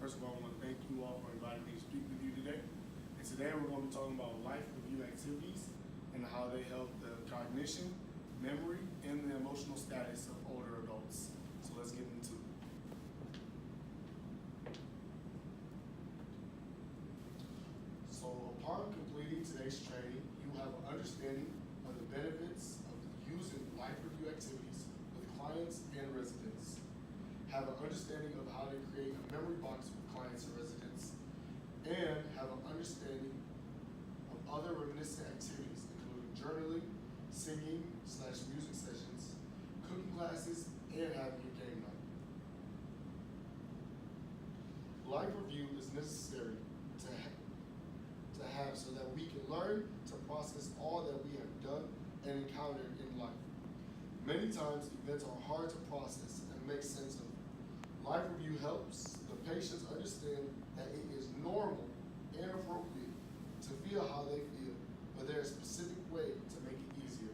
First of all, I want to thank you all for inviting me to speak with you today. And today we're going to be talking about life review activities and how they help the cognition, memory, and the emotional status of older adults. So let's get into it. So upon completing today's training, you will have an understanding of the benefits of using life review activities with clients and residents. Have an understanding of how to create a memory box with clients and residents, and have an understanding of other reminiscent activities, including journaling, singing / music sessions, cooking classes, and having your game night. Life review is necessary to have so that we can learn to process all that we have done and encountered in life. Many times, events are hard to process and make sense of. Life review helps the patients understand that it is normal and appropriate to feel how they feel, but there is a specific way to make it easier.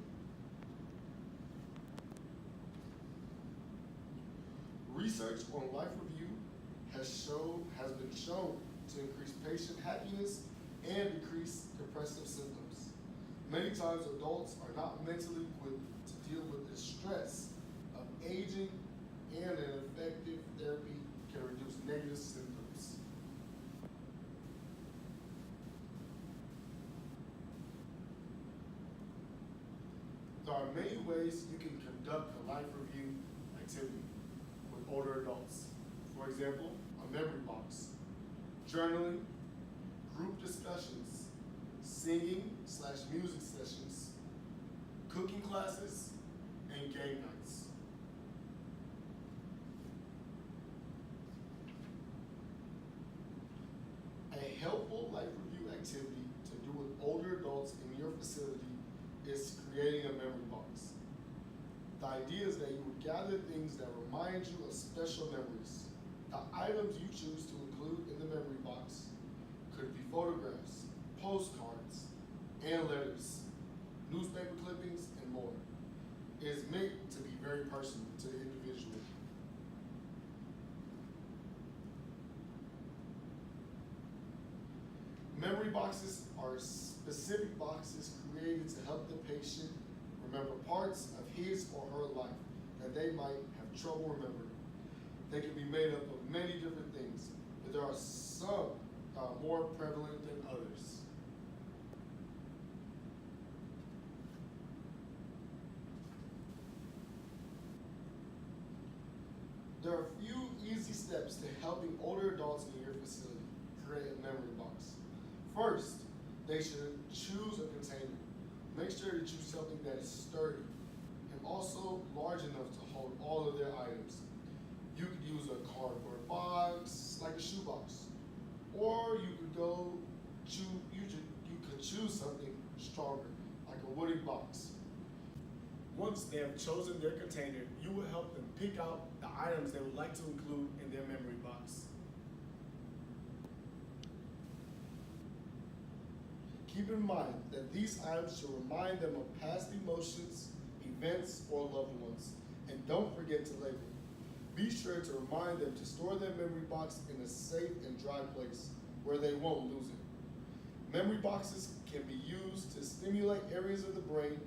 Research on life review has been shown to increase patient happiness and decrease depressive symptoms. Many times adults are not mentally equipped to deal with the stress of aging, and an effective therapy can reduce negative symptoms. There are many ways you can conduct a life review activity with older adults. For example, a memory box, journaling, group discussions, singing / music sessions, cooking classes, and game nights. A helpful life review activity to do with older adults in your facility is creating a memory box. The idea is that you would gather things that remind you of special memories. The items you choose to include in the memory box could be photographs, postcards, and letters, newspaper clippings, and more. It is meant to be very personal to the individual. Memory boxes are specific boxes created to help the patient remember parts of his or her life that they might have trouble remembering. They can be made up of many different things, but there are some more prevalent than others. There are a few easy steps to helping older adults in your facility create a memory box. First, they should choose a container. Make sure to choose something that is sturdy and also large enough to hold all of their items. You could use a cardboard box, like a shoebox, or you could choose something stronger, like a wooden box. Once they have chosen their container, you will help them pick out the items they would like to include in their memory box. Keep in mind that these items should remind them of past emotions, events, or loved ones, and don't forget to label. Be sure to remind them to store their memory box in a safe and dry place where they won't lose it. Memory boxes can be used to stimulate areas of the brain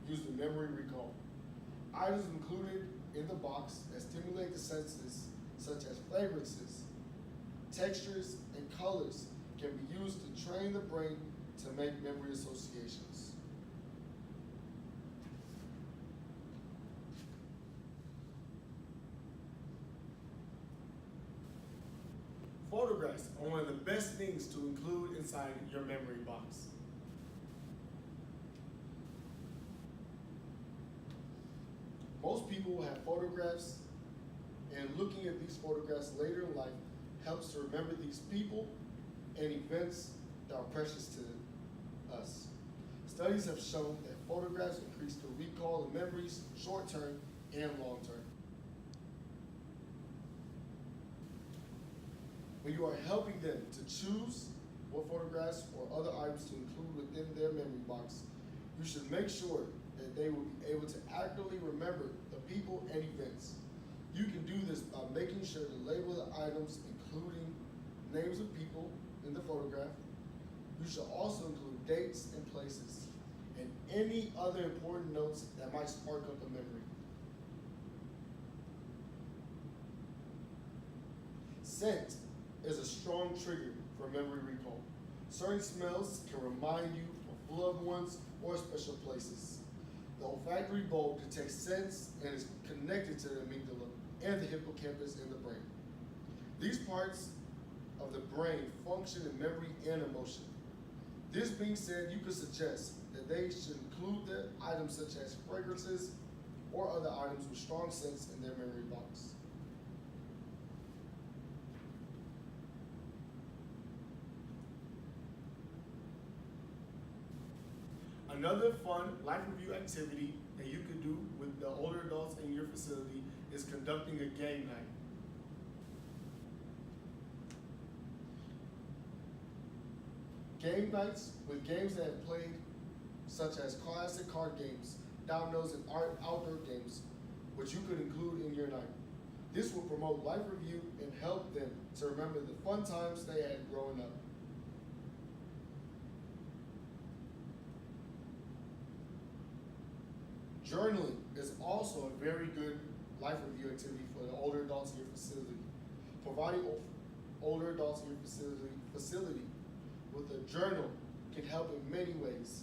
using memory recall. Items included in the box that stimulate the senses, such as fragrances, textures, and colors, can be used to train the brain to make memory associations. Photographs are one of the best things to include inside your memory box. Most people will have photographs, and looking at these photographs later in life helps to remember these people and events that are precious to us. Studies have shown that photographs increase the recall of memories short-term and long-term. When you are helping them to choose what photographs or other items to include within their memory box, you should make sure that they will be able to accurately remember the people and events. You can do this by making sure to label the items, including names of people in the photograph. You should also include dates and places and any other important notes that might spark up a memory. Scent is a strong trigger for memory recall. Certain smells can remind you of loved ones or special places. The olfactory bulb detects scents and is connected to the amygdala and the hippocampus in the brain. These parts of the brain function in memory and emotion. This being said, you could suggest that they should include the items such as fragrances or other items with strong scents in their memory box. Another fun life review activity that you could do with the older adults in your facility is conducting a game night. Game nights with games that have played, such as classic card games, dominoes, and outdoor games, which you could include in your night. This will promote life review and help them to remember the fun times they had growing up. Journaling is also a very good life review activity for the older adults in your facility. Providing older adults in your facility with a journal can help in many ways.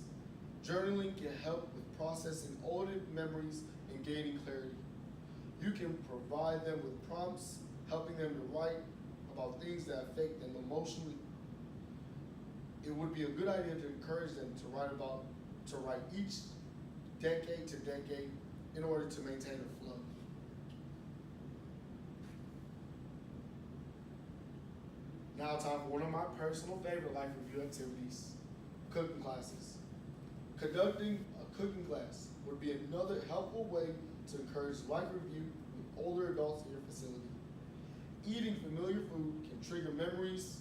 Journaling can help with processing older memories and gaining clarity. You can provide them with prompts, helping them to write about things that affect them emotionally. It would be a good idea to encourage them to write each decade to decade in order to maintain a flow. Now time for one of my personal favorite life review activities, cooking classes. Conducting a cooking class would be another helpful way to encourage life review with older adults in your facility. Eating familiar food can trigger memories,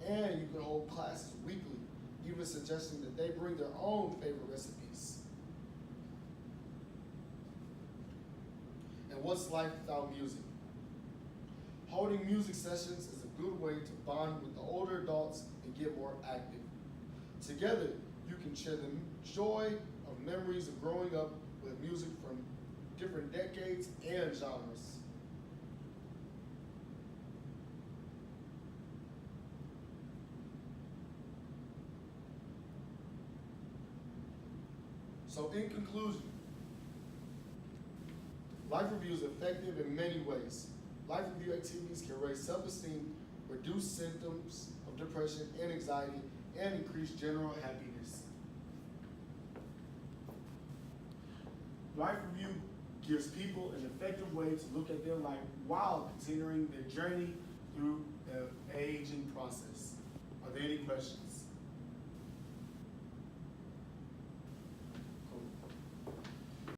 and you can hold classes weekly, even suggesting that they bring their own favorite recipes. And what's life without music? Holding music sessions is a good way to bond with the older adults and get more active. Together, you can share the joy of memories of growing up with music from different decades and genres. So in conclusion, life review is effective in many ways. Life review activities can raise self-esteem, reduce symptoms of depression and anxiety, and increase general happiness. Life review gives people an effective way to look at their life while continuing their journey through the aging process. Are there any questions?